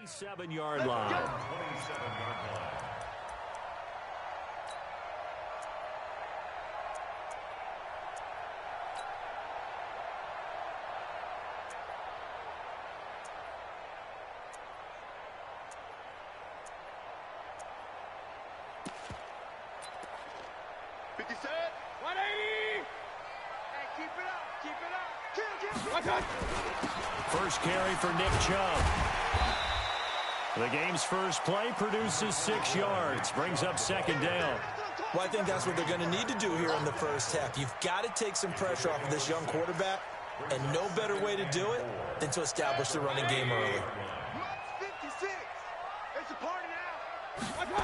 27-yard line. 27-yard line. First carry for Nick Chubb. The game's first play produces 6 yards, brings up second down. Well, I think that's what they're going to need to do here in the first half. You've got to take some pressure off of this young quarterback, and no better way to do it than to establish the running game early. 56. It's a party now.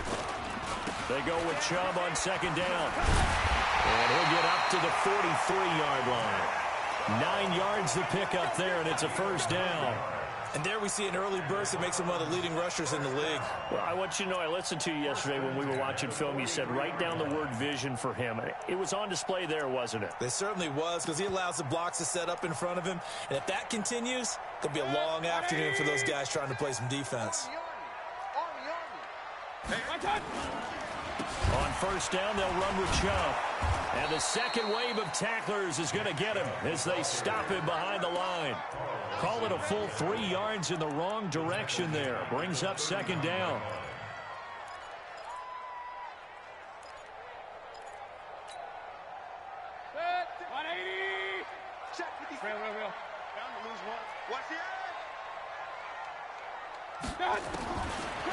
They go with Chubb on second down. And he'll get up to the 43-yard line. 9 yards to pick up there, and it's a first down. And there we see an early burst that makes him one of the leading rushers in the league. Well, I want you to know, I listened to you yesterday when we were watching film. You said write down the word vision for him. It was on display there, wasn't it? It certainly was, because he allows the blocks to set up in front of him. And if that continues, it'll be a long afternoon for those guys trying to play some defense. On first down, they'll run with Chubb. And the second wave of tacklers is going to get him as they stop him behind the line. Call it a full 3 yards in the wrong direction there. Brings up second down.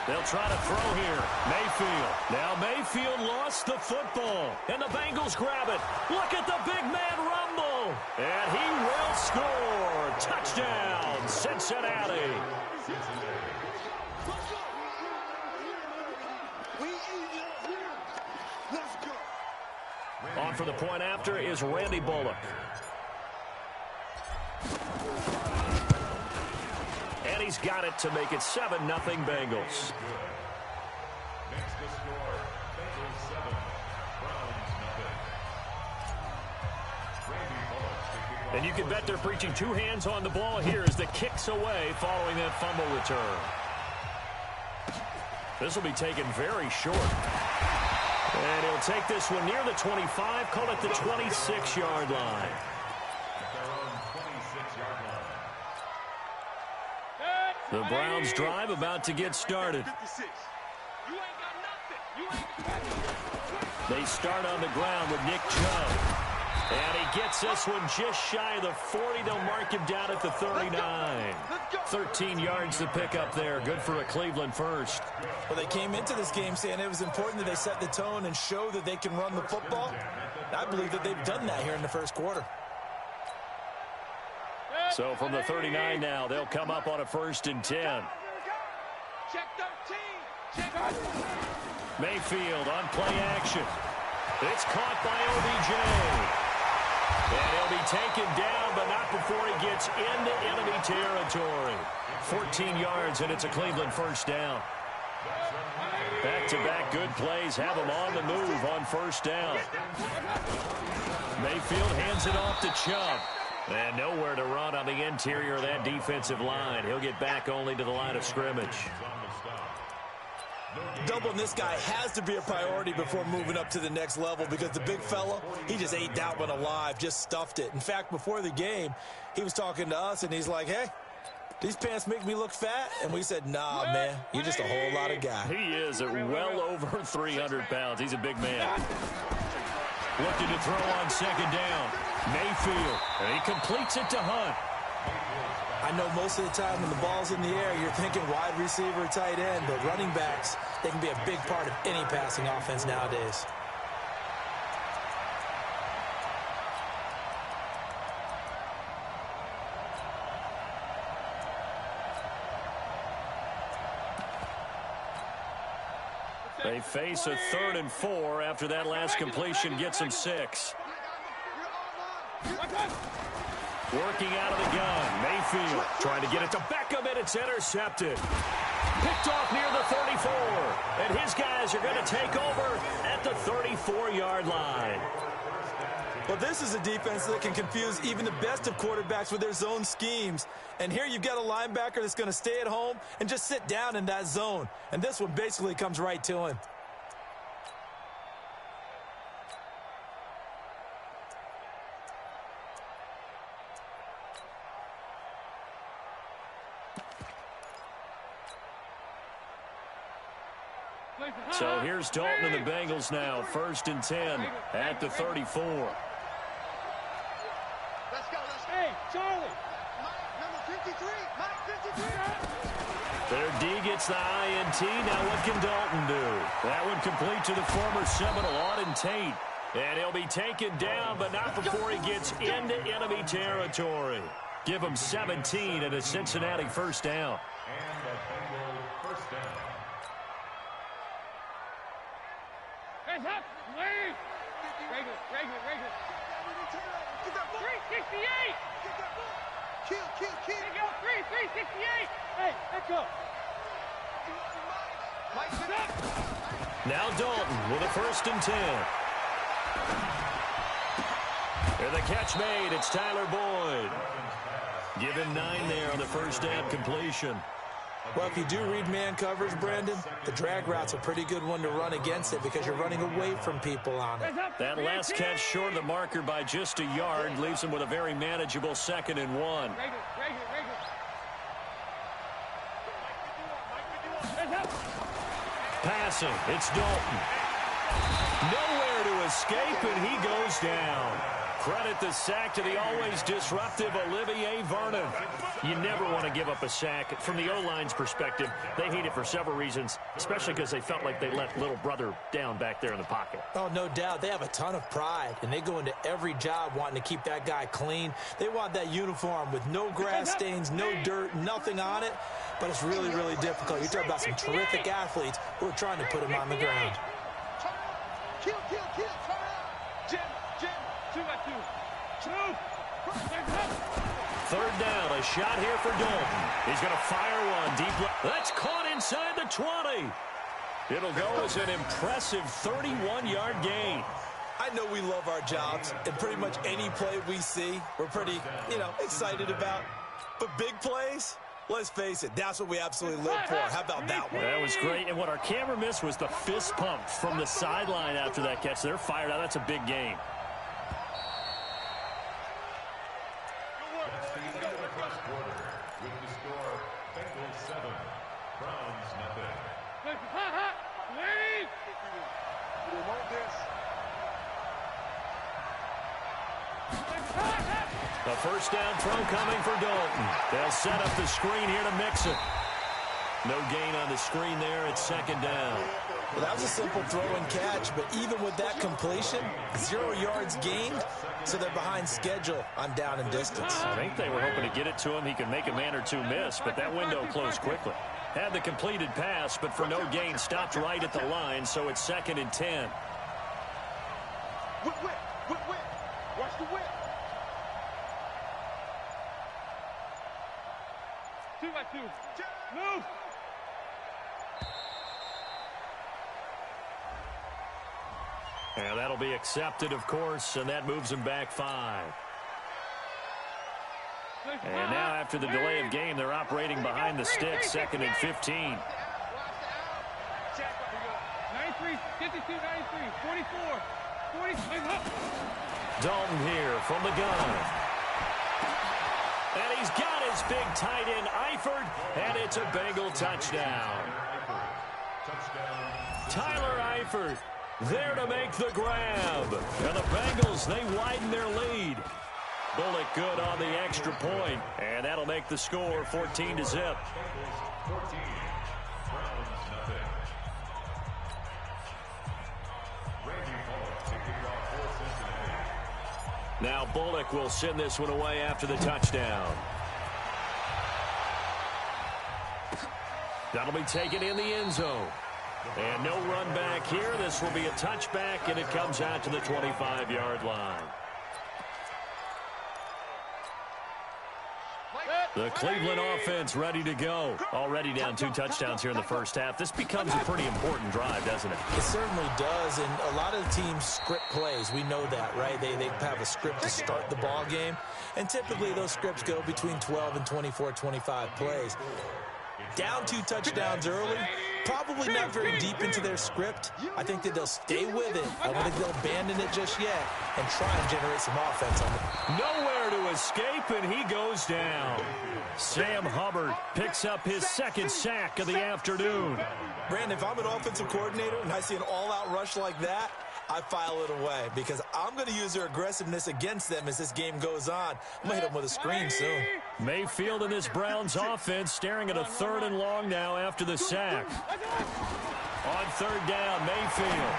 They'll try to throw here. Mayfield. Now Mayfield lost the football. And the Bengals grab it. Look at the big man rumble. And he will score. Touchdown, Cincinnati. On for the point after is Randy Bullock. And he's got it to make it 7-0 Bengals. Next to score, Bengals 7, Browns 0. Randy Bullock. And you can bet they're preaching 2 hands on the ball here as the kick's away following that fumble return. This will be taken very short. And he'll take this one near the 25, call it the 26-yard line. The Browns drive about to get started. They start on the ground with Nick Chubb. And he gets this one just shy of the 40. They'll mark him down at the 39. 13 yards to pick up there. Good for a Cleveland first. Well, they came into this game saying it was important that they set the tone and show that they can run the football. I believe that they've done that here in the first quarter. So from the 39 now, they'll come up on a 1st and 10. Mayfield on play action. It's caught by OBJ. And he'll be taken down, but not before he gets into enemy territory. 14 yards, and it's a Cleveland first down. Back-to-back good plays have him on the move on first down. Mayfield hands it off to Chubb. And nowhere to run on the interior of that defensive line. He'll get back only to the line of scrimmage. Doubling this guy has to be a priority before moving up to the next level, because the big fella, he just ate that one alive, just stuffed it. In fact, before the game, he was talking to us, and he's like, hey, these pants make me look fat? And we said, nah, man, you're just a whole lot of guy. He is at well over 300 pounds. He's a big man. Looking to throw on second down. Mayfield, and he completes it to Hunt. I know most of the time when the ball's in the air, you're thinking wide receiver, tight end, but running backs, they can be a big part of any passing offense nowadays. They face a 3rd and 4 after that last completion gets them 6. Working out of the gun. Mayfield trying to get it to Beckham, and it's intercepted. Picked off near the 34. And his guys are going to take over at the 34-yard line. Well, this is a defense that can confuse even the best of quarterbacks with their zone schemes. And here you've got a linebacker that's going to stay at home and just sit down in that zone. And this one basically comes right to him. So here's Dalton and the Bengals now, 1st and 10 at the 34. Let's go, let's go. Hey, Charlie. Mike, number 53. Mike, 53. Their D gets the INT. Now what can Dalton do? That one complete to the former Seminole, Auden Tate. And he'll be taken down, but not before he gets into enemy territory. Give him 17 and a Cincinnati first down. And a Bengal first down. Hands up. Leave. Regular. Get that ball. 368. Get that ball. Kill. Hey, go. 368. Hey, let's go. Mike, Hands up. Now Dalton with a 1st and 10. And the catch made. It's Tyler Boyd. Give him 9 there on the first down completion. Well, if you do read man coverage, Brandon, the drag route's a pretty good one to run against it because you're running away from people on it. Hands up. That last catch short of the marker by just a yard leaves him with a very manageable 2nd and 1. Regular. Hands up. Passing, it's Dalton. Nowhere to escape, and he goes down. Credit the sack to the always disruptive Olivier Vernon. You never want to give up a sack. From the O-line's perspective, they hate it for several reasons, especially because they felt like they let little brother down back there in the pocket. Oh, no doubt. They have a ton of pride, and they go into every job wanting to keep that guy clean. They want that uniform with no grass stains, no dirt, nothing on it. But it's really, really difficult. You're talking about some terrific athletes who are trying to put him on the ground. Kill. Turn around. Jim. 2 by 2. Move. Hands up. 3rd down, a shot here for Dalton. He's going to fire one deep left. That's caught inside the 20. It'll go as an impressive 31-yard gain. I know we love our jobs, and pretty much any play we see, we're pretty, excited about. But big plays, let's face it, that's what we absolutely live for. How about that one? That was great, and what our camera missed was the fist pump from the sideline after that catch. They're fired out. That's a big game. That's the end of the first quarter. With the score, Bengals 7, Browns nothing. Leave. We want this. The first down throw coming for Dalton. They'll set up the screen here to mix it. No gain on the screen there. It's 2nd down. Well, that was a simple throw and catch, but even with that completion, 0 yards gained, so they're behind schedule on down and distance. I think they were hoping to get it to him. He could make a man or two miss, but that window closed quickly. Had the completed pass, but for no gain, stopped right at the line, so it's 2nd and 10. Whip. Watch the whip. 2 by 2. Move. And that'll be accepted, of course, and that moves him back 5. And now after the delay of game, they're operating behind the sticks, 2nd and 15. 93, 52, 93, 44, 40. Dalton here from the gun. And he's got his big tight end, Eifert, and it's a Bengal touchdown. Tyler Eifert there to make the grab. And the Bengals, they widen their lead. Bullock good on the extra point, and that'll make the score 14-0. 14, Browns nothing. Randy Bullock taking it off for Cincinnati. Now Bullock will send this one away after the touchdown. That'll be taken in the end zone. And no run back here. This will be a touchback, and it comes out to the 25-yard line. The Cleveland offense ready to go. Already down 2 touchdowns here in the first half. This becomes a pretty important drive, doesn't it? It certainly does, and a lot of the teams script plays. We know that, right? They have a script to start the ball game, and typically those scripts go between 12 and 24, 25 plays. Down 2 touchdowns early, probably not very deep into their script. I think that they'll stay with it. I don't think they'll abandon it just yet and try and generate some offense on it. Nowhere to escape, and he goes down. Sam Hubbard picks up his 2nd sack of the afternoon. Brandon, if I'm an offensive coordinator and I see an all-out rush like that, I file it away because I'm going to use their aggressiveness against them as this game goes on. I'm going to hit them with a screen soon. Mayfield and this Browns offense staring at a 3rd and long now after the sack. On 3rd down, Mayfield.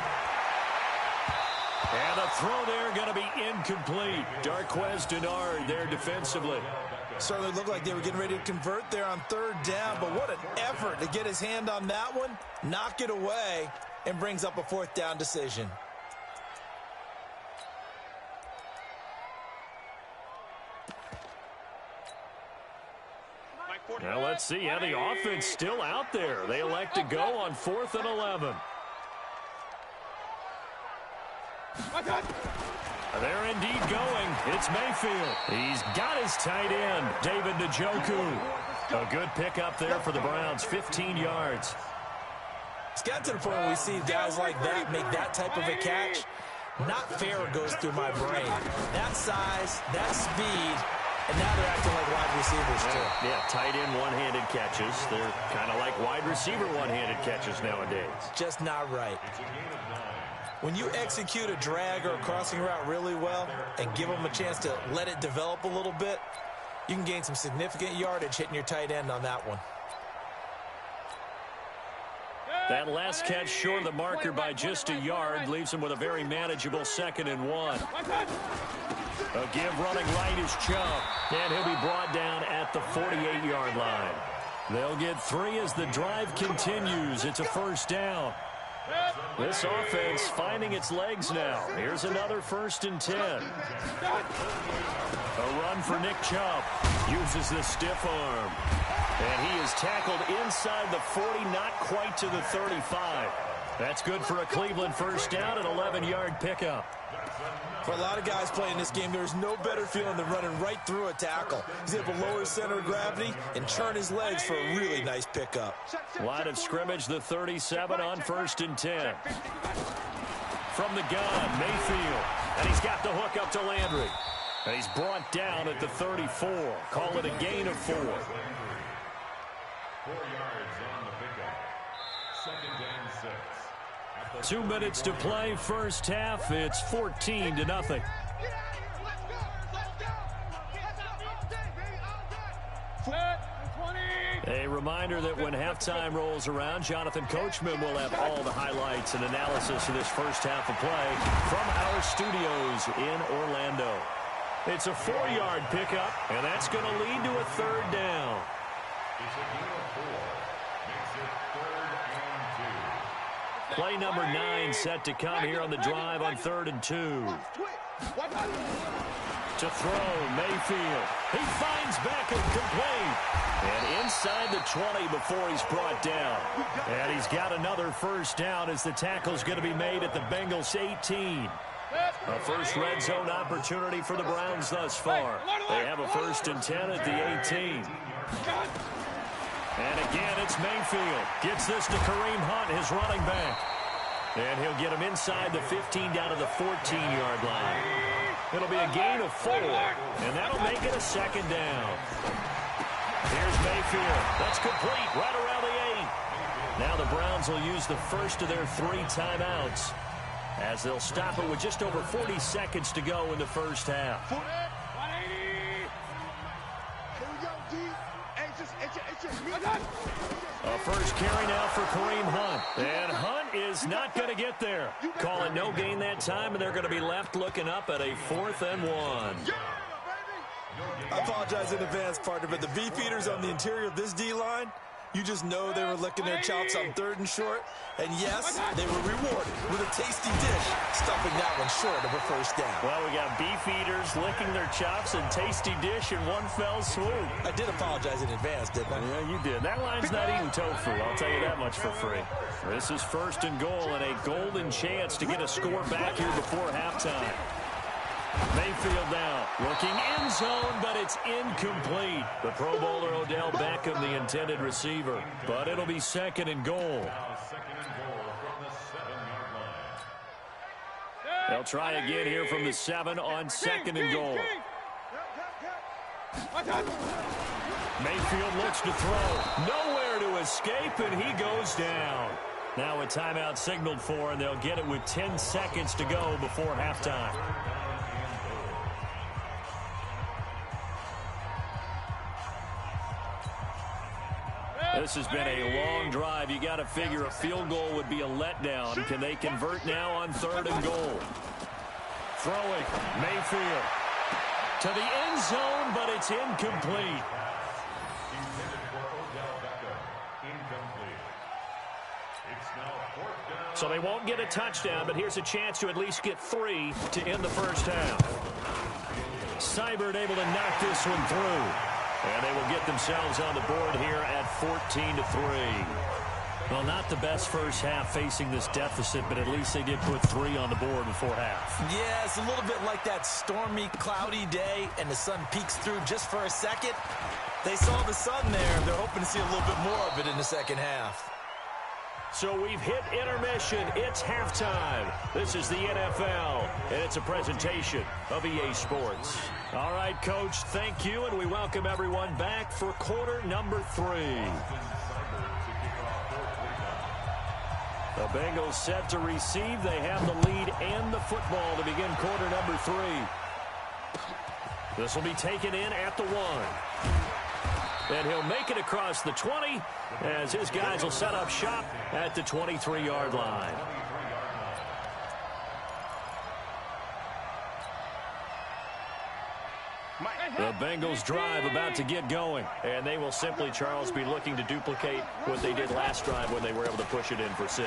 And the throw there going to be incomplete. Darqueze Dennard there defensively. Certainly looked like they were getting ready to convert there on 3rd down, but what an effort to get his hand on that one, knock it away, and brings up a 4th down decision. Now let's see how the offense still out there. They elect to go on 4th and 11. They're indeed going. It's Mayfield. He's got his tight end, David Njoku. A good pickup there for the Browns, 15 yards. It's got to the point where we see guys like that make that type of a catch. Not fair goes through my brain. That size, that speed, and now they're acting like wide receivers too. Yeah, tight end one-handed catches. They're kind of like wide receiver one-handed catches nowadays. Just not right. When you execute a drag or a crossing route really well and give them a chance to let it develop a little bit, you can gain some significant yardage hitting your tight end on that one. That last catch short of the marker by just a yard leaves him with a very manageable 2nd and 1. A give running right is Chubb, and he'll be brought down at the 48-yard line. They'll get 3 as the drive continues. It's a 1st down. This offense finding its legs now. Here's another 1st and 10. A run for Nick Chubb. Uses the stiff arm. And he is tackled inside the 40, not quite to the 35. That's good for a Cleveland 1st down, an 11-yard pickup. For a lot of guys playing this game, there's no better feeling than running right through a tackle. He's able to lower his center of gravity and churn his legs for a really nice pickup. Line of scrimmage, the 37 on 1st and 10. From the gun, Mayfield. And he's got the hook up to Landry. And he's brought down at the 34. Call it a gain of 4. 4 yards on the pickup. 2nd and 6. 2 minutes to play, 1st half. It's 14-0. A reminder that when halftime rolls around, Jonathan Coachman will have all the highlights and analysis of this 1st half of play from our studios in Orlando. It's a 4-yard pickup, and that's going to lead to a 3rd down. It's a gain of 4. Makes it 3rd and 2. Play number 9 set to come here on the drive on 3rd and 2. To throw, Mayfield. He finds Beckham complete. And inside the 20 before he's brought down. And he's got another 1st down as the tackle's going to be made at the Bengals 18. A first red zone opportunity for the Browns thus far. They have a 1st and 10 at the 18. And again, it's Mayfield. Gets this to Kareem Hunt, his running back. And he'll get him inside the 15 down to the 14-yard line. It'll be a gain of 4, and that'll make it a 2nd down. Here's Mayfield. That's complete right around the 8. Now the Browns will use the first of their 3 timeouts as they'll stop it with just over 40 seconds to go in the 1st half. A first carry now for Kareem Hunt. And Hunt is not going to get there. Calling no gain that time, and they're going to be left looking up at a 4th and 1. I apologize in advance, partner, but the beefeaters on the interior of this D-line, You just know they were licking their chops on 3rd and short. And yes, they were rewarded with a tasty dish, stuffing that one short of a first down. Well, we got beef eaters licking their chops and tasty dish in one fell swoop. I did apologize in advance, didn't I? Yeah, you did. That line's not eating tofu. I'll tell you that much for free. This is 1st and goal and a golden chance to get a score back here before halftime. Mayfield now looking end zone, but it's incomplete. The Pro Bowler Odell Beckham, the intended receiver. But it'll be 2nd and goal. Now 2nd and goal from the 7-yard line. They'll try again here from the 7 on 2nd and goal. Mayfield looks to throw. Nowhere to escape, and he goes down. Now a timeout signaled for, and they'll get it with 10 seconds to go before halftime. This has been a long drive. You got to figure a field goal would be a letdown. Can they convert now on 3rd and goal? Throwing. Mayfield to the end zone, but it's incomplete. Intended for Odell Beckham. Incomplete. It's now 4th down. So they won't get a touchdown, but here's a chance to at least get 3 to end the first half. Seibert able to knock this one through. And they will get themselves on the board here at 14-3. Well, not the best first half facing this deficit, but at least they did put 3 on the board before half. Yeah, it's a little bit like that stormy, cloudy day, and the sun peeks through just for a second. They saw the sun there. They're hoping to see a little bit more of it in the second half. So we've hit intermission. It's halftime. This is the NFL, and it's a presentation of EA Sports. All right, Coach, thank you, and we welcome everyone back for quarter number 3. The Bengals set to receive. They have the lead and the football to begin quarter number 3. This will be taken in at the 1. And he'll make it across the 20 as his guys will set up shop at the 23-yard line. The Bengals drive about to get going, and they will simply, Charles, be looking to duplicate what they did last drive when they were able to push it in for 6.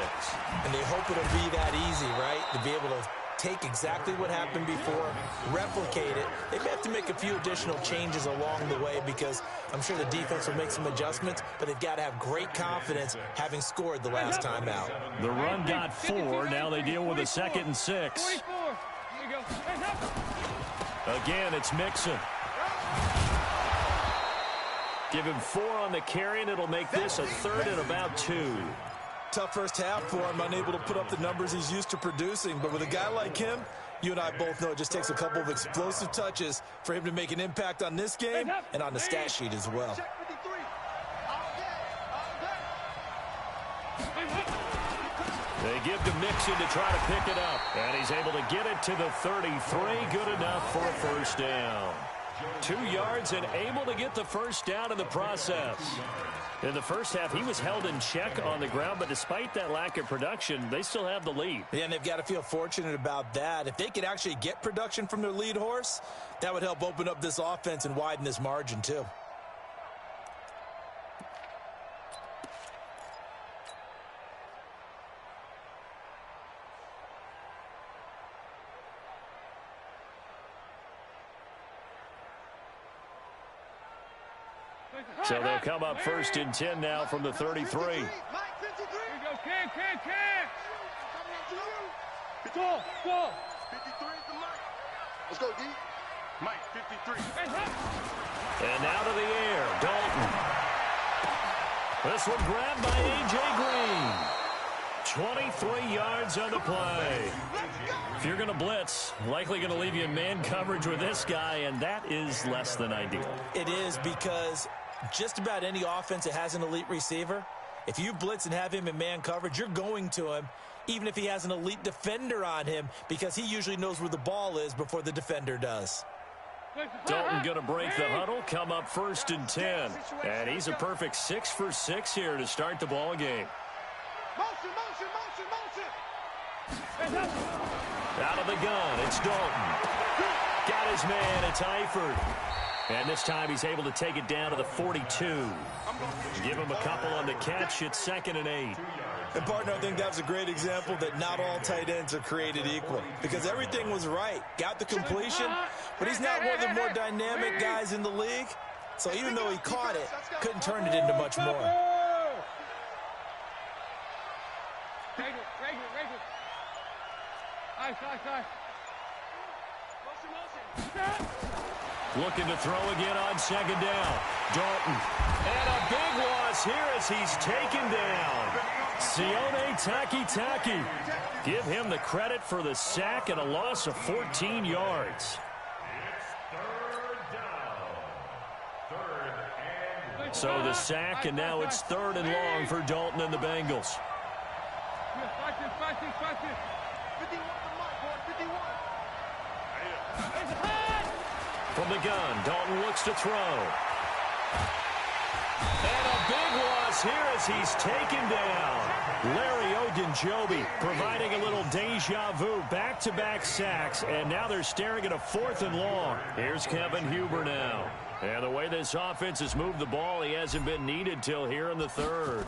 And they hope it'll be that easy, right? To be able to take exactly what happened before, replicate it. They may have to make a few additional changes along the way because I'm sure the defense will make some adjustments, but they've got to have great confidence having scored the last time out. The run got 4. Now they deal with a 2nd and 6. Again, it's Mixon. Give him 4 on the carry, and it'll make this a 3rd and about 2. Tough first half for him, unable to put up the numbers he's used to producing. But with a guy like him, you and I both know it just takes a couple of explosive touches for him to make an impact on this game and on the stat sheet as well. They give to Mixon to try to pick it up. And he's able to get it to the 33. Good enough for a first down. 2 yards and able to get the first down in the process. In the first half, he was held in check on the ground, but despite that lack of production, they still have the lead. Yeah, and they've got to feel fortunate about that. If they could actually get production from their lead horse, that would help open up this offense and widen this margin too. So they'll come up 1st and 10 now from the 33. Here we go, Cam. Go. 53 to Mike. Let's go, D. Mike, 53. And now to the air, Dalton. This one grabbed by A.J. Green. 23 yards on the play. If you're going to blitz, likely going to leave you in man coverage with this guy, and that is less than ideal. It is, because just about any offense that has an elite receiver, if you blitz and have him in man coverage, you're going to him, even if he has an elite defender on him, because he usually knows where the ball is before the defender does. Dalton going to break the huddle, come up 1st and 10. And he's a perfect 6 for 6 here to start the ball game. Motion. Out of the gun, it's Dalton. Got his man, it's Eifert. And this time he's able to take it down to the 42. Give him a couple on the catch. It's 2nd and 8. And, partner, I think that was a great example that not all tight ends are created equal. Because everything was right. Got the completion, but he's not one of the more dynamic guys in the league. So even though he caught it, couldn't turn it into much more. Looking to throw again on 2nd down. Dalton. And a big loss here as he's taken down. Sione Takitaki. Give him the credit for the sack and a loss of 14 yards. So the sack, and now it's 3rd and long for Dalton and the Bengals. From the gun, Dalton looks to throw. And a big loss here as he's taken down. Larry Ogunjobi providing a little deja vu, back-to-back sacks, and now they're staring at a 4th and long. Here's Kevin Huber now. And the way this offense has moved the ball, he hasn't been needed till here in the 3rd.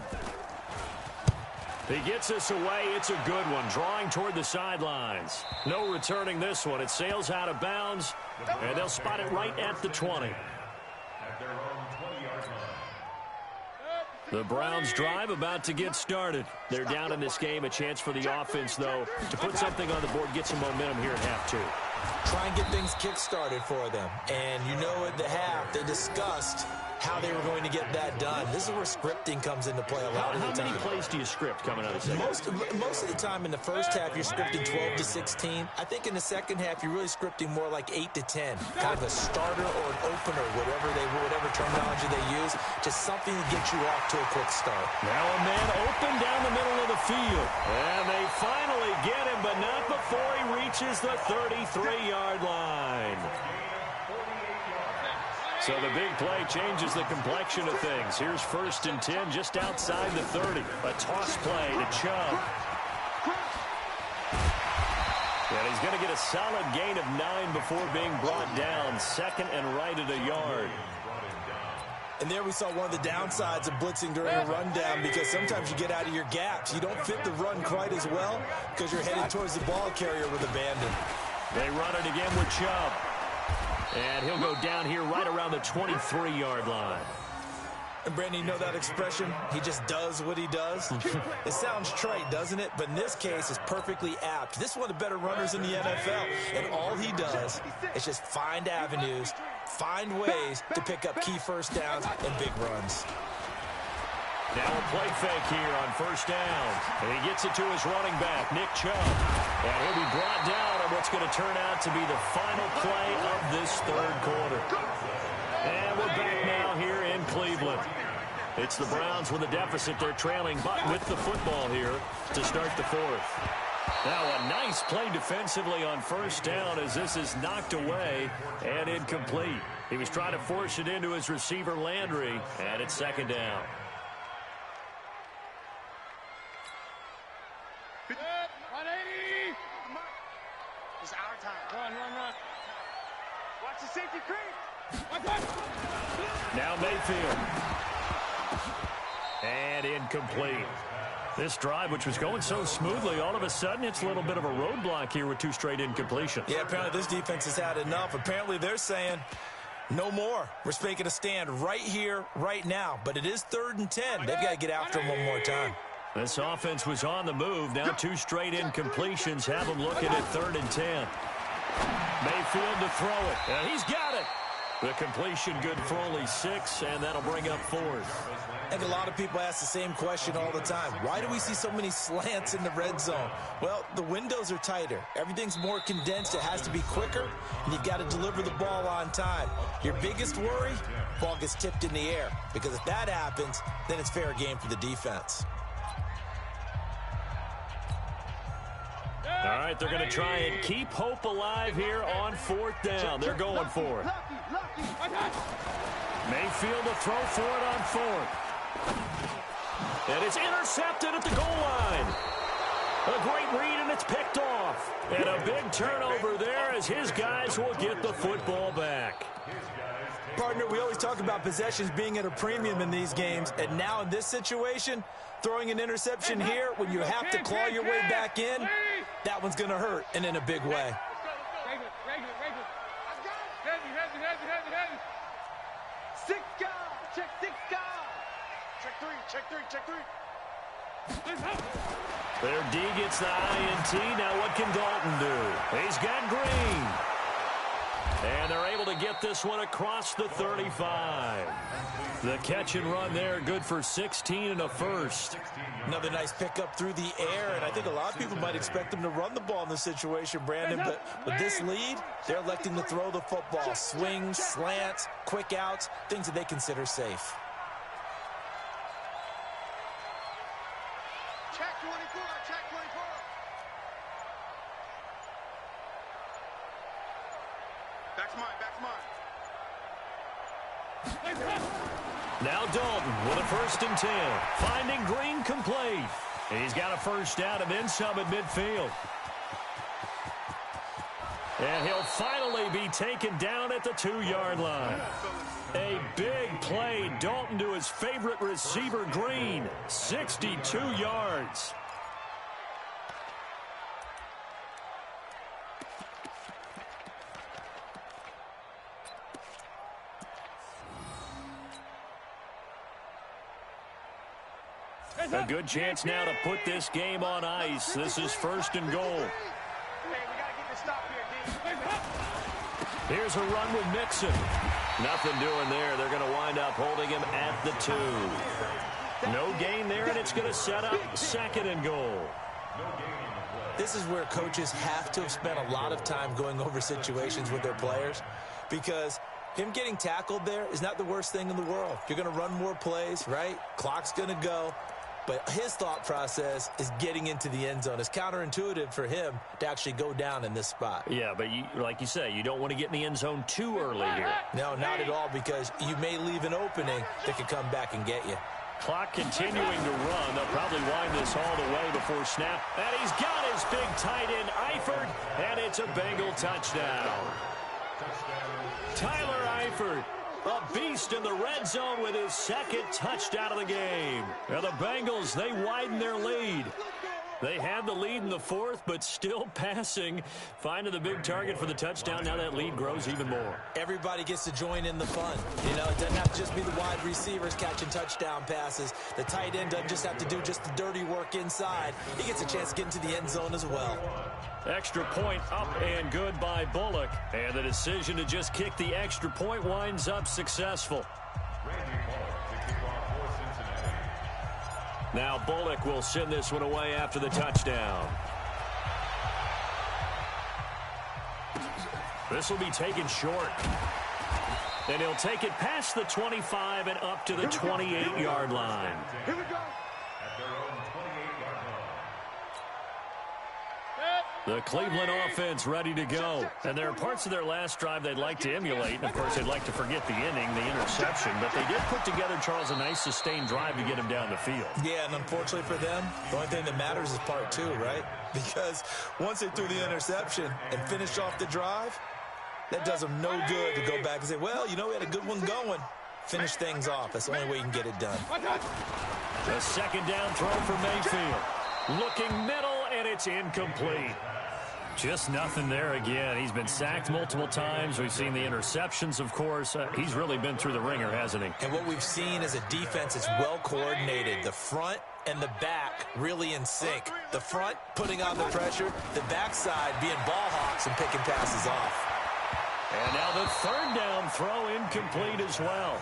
He gets this away. It's a good one, drawing toward the sidelines. No returning this one. It sails out of bounds, and they'll spot it right at the 20. The Browns drive about to get started. They're down in this game. A chance for the offense, though, to put something on the board, get some momentum here at half 2. Try and get things kick-started for them. And you know at the half, they discussed how they were going to get that done. This is where scripting comes into play a lot of the time. How many plays do you script coming out of the second? Most of the time in the first half, you're scripting 12 to 16. I think in the second half, you're really scripting more like 8 to 10. Kind of a starter or an opener, whatever terminology they use. Just something to get you off to a quick start. Now a man open down the middle of the field. And they finally get him, but not before he reaches the 33-yard line. So the big play changes the complexion of things. Here's 1st and 10 just outside the 30. A toss play to Chubb. And he's going to get a solid gain of 9 before being brought down. 2nd and right at a yard. And there we saw one of the downsides of blitzing during a rundown, because sometimes you get out of your gaps. You don't fit the run quite as well because you're headed towards the ball carrier with abandon. They run it again with Chubb. And he'll go down here right around the 23-yard line. And, Brandon, you know that expression? He just does what he does? It sounds trite, doesn't it? But in this case, it's perfectly apt. This is one of the better runners in the NFL. And all he does is just find avenues, find ways to pick up key first downs and big runs. Now a play fake here on 1st down. And he gets it to his running back, Nick Chubb. And he'll be brought down on what's going to turn out to be the final play of this 3rd quarter. And we're back now here in Cleveland. It's the Browns with a deficit. They're trailing, but with the football here to start the 4th. Now a nice play defensively on 1st down as this is knocked away and incomplete. He was trying to force it into his receiver, Landry, and it's 2nd down. It's our time. Run. Watch the safety creep. Now Mayfield. And incomplete. This drive, which was going so smoothly, all of a sudden it's a little bit of a roadblock here with 2 straight incompletions. Yeah, apparently this defense has had enough. Apparently they're saying no more. We're making a stand right here, right now. But it is 3rd and 10. They've got to get after him one more time. This offense was on the move. Now 2 straight incompletions have them looking at 3rd and 10. Mayfield to throw it. And he's got it. The completion good for only 6, and that'll bring up 4th. I think a lot of people ask the same question all the time. Why do we see so many slants in the red zone? Well, the windows are tighter. Everything's more condensed. It has to be quicker, and you've got to deliver the ball on time. Your biggest worry, ball gets tipped in the air, because if that happens, then it's fair game for the defense. All right, they're going to try and keep hope alive here on 4th down. They're going for it. Mayfield to throw for it on 4th. And it's intercepted at the goal line. A great read, and it's picked off. And a big turnover there as his guys will get the football back. Partner, we always talk about possessions being at a premium in these games, and now in this situation, throwing an interception here when you have to claw your way back in, that one's going to hurt, and in a big way. Six guard. Check six guard. Check three. Check three. Check three. Their D gets the INT. Now what can Dalton do? He's got Green. And they're able to get this one across the 35. The catch and run there, good for 16 and a first. Another nice pickup through the air, and I think a lot of people might expect them to run the ball in this situation, Brandon, but with this lead, they're electing to throw the football. Swings, slants, quick outs, things that they consider safe. Check 24. Check 24. That's mine. That's mine. Now Dalton with a 1st and 10. Finding Green complete. He's got a first down and then some at midfield. And he'll finally be taken down at the 2-yard line. A big play. Dalton to his favorite receiver, Green. 62 yards. A good chance now to put this game on ice. This is 1st and goal. Hey, we got to get this stop here, D. Here's a run with Mixon. Nothing doing there. They're going to wind up holding him at the 2. No gain there, and it's going to set up 2nd and goal. This is where coaches have to have spent a lot of time going over situations with their players, because him getting tackled there is not the worst thing in the world. You're going to run more plays, right? Clock's going to go. But his thought process is getting into the end zone. It's counterintuitive for him to actually go down in this spot. Yeah, but like you say, you don't want to get in the end zone too early here. No, not at all, because you may leave an opening that could come back and get you. Clock continuing to run. They'll probably wind this all the way before snap. And he's got his big tight end, Eifert, and it's a Bengal touchdown. Tyler Eifert, a beast in the red zone with his 2nd touchdown of the game. Now the Bengals, they widen their lead. They had the lead in the 4th, but still passing. Finding the big target for the touchdown. Now that lead grows even more. Everybody gets to join in the fun. You know, it doesn't have to just be the wide receivers catching touchdown passes. The tight end doesn't just have to do just the dirty work inside. He gets a chance to get into the end zone as well. Extra point up and good by Bullock. And the decision to just kick the extra point winds up successful. Now Bullock will send this one away after the touchdown. This will be taken short. And he'll take it past the 25 and up to the 28-yard line. Here we go. The Cleveland offense ready to go. And there are parts of their last drive they'd like to emulate. And, of course, they'd like to forget the inning, the interception. But they did put together, Charles, a nice sustained drive to get him down the field. Yeah, and unfortunately for them, the only thing that matters is part 2, right? Because once they threw the interception and finished off the drive, that does them no good to go back and say, well, you know, we had a good one going. Finish things off. That's the only way you can get it done. A 2nd down throw for Mayfield. Looking middle, and it's incomplete. Just nothing there again. He's been sacked multiple times. We've seen the interceptions, of course. He's really been through the ringer, hasn't he? And what we've seen is a defense that's well coordinated. The front and the back really in sync. The front putting on the pressure, the backside being ball hawks and picking passes off. And now the 3rd down throw incomplete as well.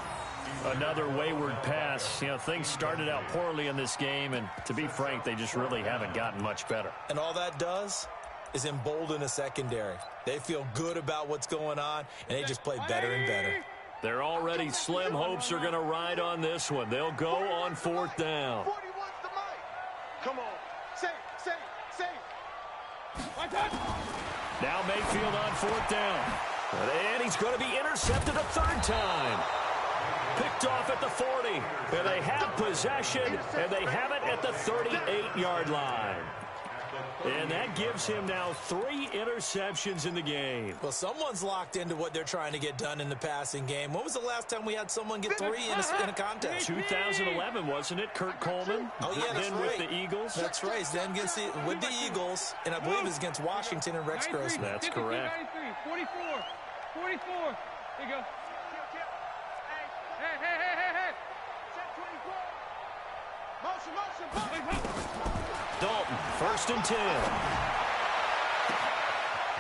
Another wayward pass. You know, things started out poorly in this game, and to be frank, they just really haven't gotten much better. And all that does is embolden a secondary. They feel good about what's going on, and they just play better and better. They're already slim hopes are going to ride on this one. They'll go on 4th down. 41's the mic. Come on. Say. Now Mayfield on 4th down. And he's going to be intercepted a 3rd time. Picked off at the 40. And they have possession, and they have it at the 38-yard line. And that gives him now 3 interceptions in the game. Well, someone's locked into what they're trying to get done in the passing game. When was the last time we had someone get 3 in a contest? 2011, wasn't it, Kurt Coleman? Oh, yeah, that's then right. with the Eagles. That's right. Then with the Eagles, and I believe it's against Washington and Rex Grossman. That's correct. 44. 44. There you go. Hey. Motion. Dalton, 1st and 10.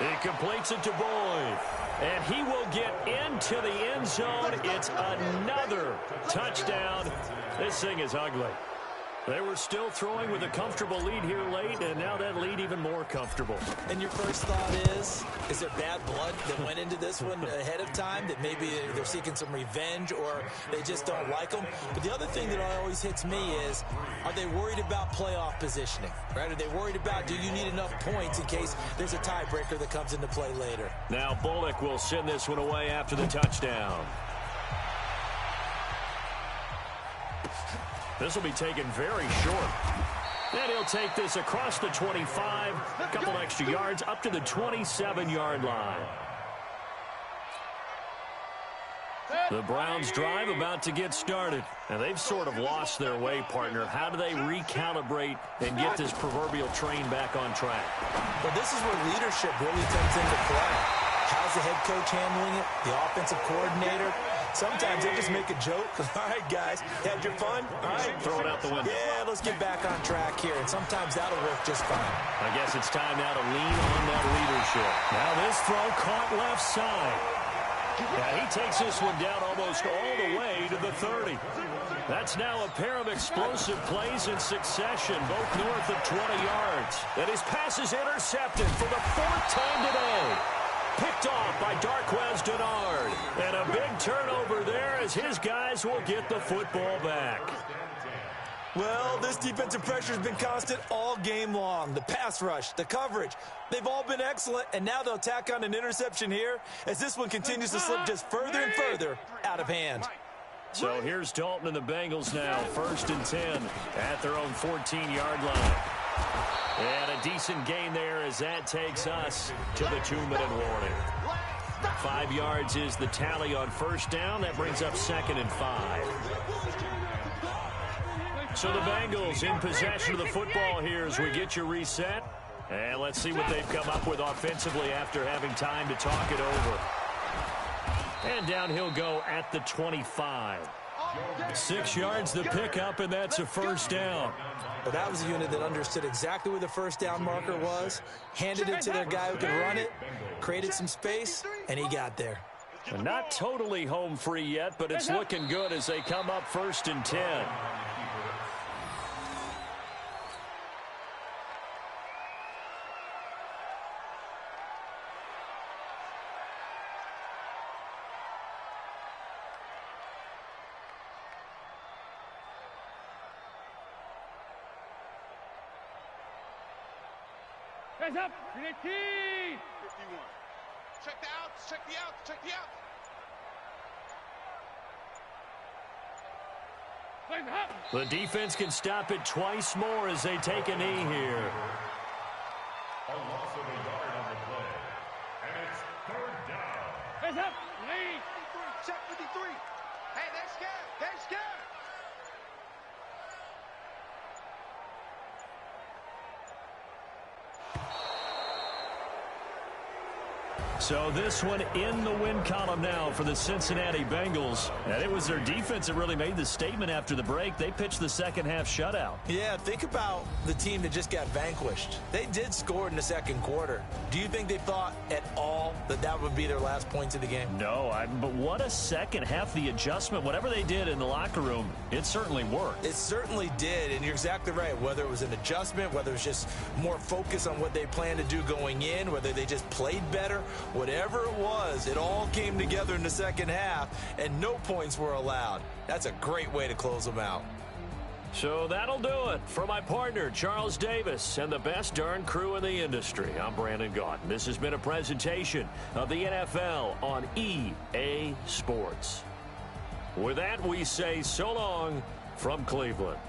He completes it to Boyd. And he will get into the end zone. It's another touchdown. This thing is ugly. They were still throwing with a comfortable lead here late, and now that lead even more comfortable. And your first thought is there bad blood that went into this one ahead of time, that maybe they're seeking some revenge or they just don't like them? But the other thing that always hits me is, are they worried about playoff positioning, right? Are they worried about, do you need enough points in case there's a tiebreaker that comes into play later? Now Bullock will send this one away after the touchdown. This will be taken very short. And he'll take this across the 25, a couple extra yards, up to the 27-yard line. The Browns drive about to get started. And they've sort of lost their way, partner. How do they recalibrate and get this proverbial train back on track? Well, this is where leadership really comes into play. How's the head coach handling it? The offensive coordinator? Sometimes they just make a joke. All right, guys, had your fun? All right. Throw it out the window. Yeah, let's get back on track here. And sometimes that'll work just fine. I guess it's time now to lean on that leadership. Now this throw caught left side. Yeah, he takes this one down almost all the way to the 30. That's now a pair of explosive plays in succession, both north of 20 yards. And his pass is intercepted for the 4th time today. Picked off by Darqueze Dennard. And a big turnover there as his guys will get the football back. Well, this defensive pressure has been constant all game long. The pass rush, the coverage, they've all been excellent, and now they'll tack on an interception here as this one continues to slip just further and further out of hand. So here's Dalton and the Bengals now, 1st and 10 at their own 14-yard line. And a decent gain there as that takes us to the 2-minute warning. 5 yards is the tally on 1st down. That brings up 2nd and 5. So the Bengals in possession of the football here as we get you reset. And let's see what they've come up with offensively after having time to talk it over. And down he'll go at the 25. 6 yards the pickup, and that's a 1st down. But that was a unit that understood exactly where the 1st down marker was, handed it to their guy who could run it, created some space, and he got there. And not totally home free yet, but it's looking good as they come up 1st and 10. Guys up. 18. 51. Check the outs. Check the outs. Check the outs. Guys up. The defense can stop it twice more as they take a knee here. A loss of a yard on the play. And it's 3rd down. Guys up. Lead. Check 53. Hey, they're scared. They're scared. So this one in the win column now for the Cincinnati Bengals. And it was their defense that really made the statement after the break. They pitched the second half shutout. Yeah, think about the team that just got vanquished. They did score in the 2nd quarter. Do you think they thought at all that that would be their last points of the game? No, but what a second half. The adjustment, whatever they did in the locker room, it certainly worked. It certainly did, and you're exactly right. Whether it was an adjustment, whether it was just more focus on what they planned to do going in, whether they just played better, whatever it was, it all came together in the second half, and no points were allowed. That's a great way to close them out. So that'll do it for my partner, Charles Davis, and the best darn crew in the industry. I'm Brandon Gaudin. This has been a presentation of the NFL on EA Sports. With that, we say so long from Cleveland.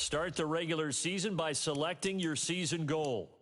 Start the regular season by selecting your season goal.